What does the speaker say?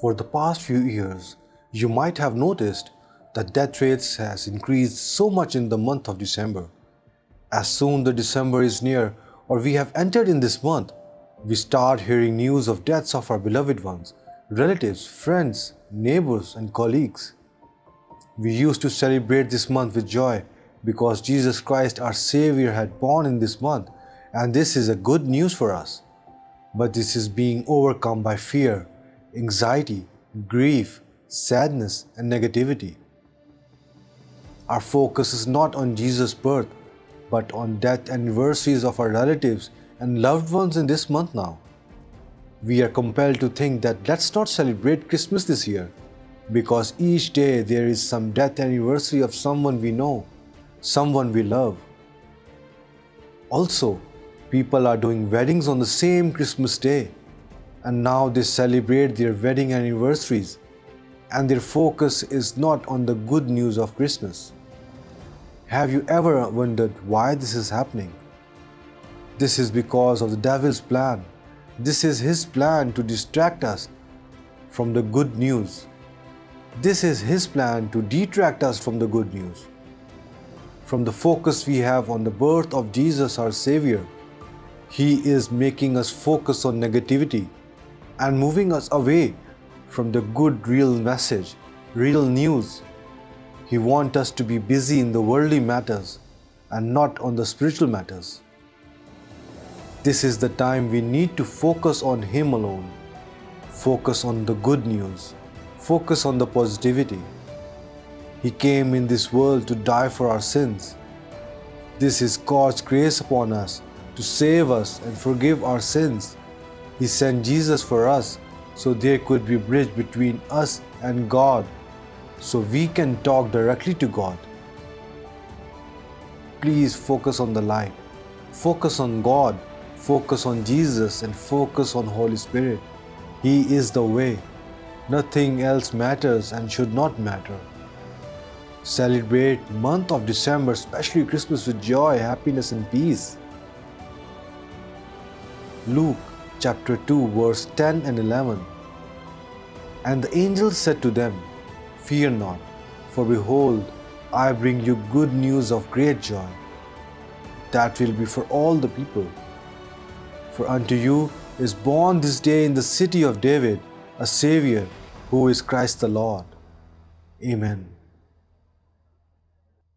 For the past few years, you might have noticed that death rates has increased so much in the month of December. As soon the December is near or we have entered in this month, we start hearing news of deaths of our beloved ones, relatives, friends, neighbors and colleagues. We used to celebrate this month with joy because Jesus Christ our Savior had born in this month, and this is a good news for us. But this is being overcome by fear, anxiety, grief, sadness and negativity. Our focus is not on Jesus' birth, but on death anniversaries of our relatives and loved ones in this month now. We are compelled to think that let's not celebrate Christmas this year, because each day there is some death anniversary of someone we know, someone we love. Also, people are doing weddings on the same Christmas day, and now they celebrate their wedding anniversaries, and their focus is not on the good news of Christmas. Have you ever wondered why this is happening? This is because of the devil's plan. This is his plan to distract us from the good news. This is his plan to detract us from the good news, from the focus we have on the birth of Jesus our Savior. He is making us focus on negativity and moving us away from the good real message, real news. He wants us to be busy in the worldly matters and not on the spiritual matters. This is the time we need to focus on Him alone. Focus on the good news. Focus on the positivity. He came in this world to die for our sins. This is God's grace upon us to save us and forgive our sins. He sent Jesus for us so there could be a bridge between us and God, so we can talk directly to God. Please focus on the light. Focus on God. Focus on Jesus and focus on Holy Spirit. He is the way. Nothing else matters and should not matter. Celebrate month of December, especially Christmas, with joy, happiness and peace. Luke chapter 2 verse 10 and 11. And the angel said to them, "Fear not, for behold, I bring you good news of great joy, that will be for all the people. For unto you is born this day in the city of David a Savior, who is Christ the Lord." Amen.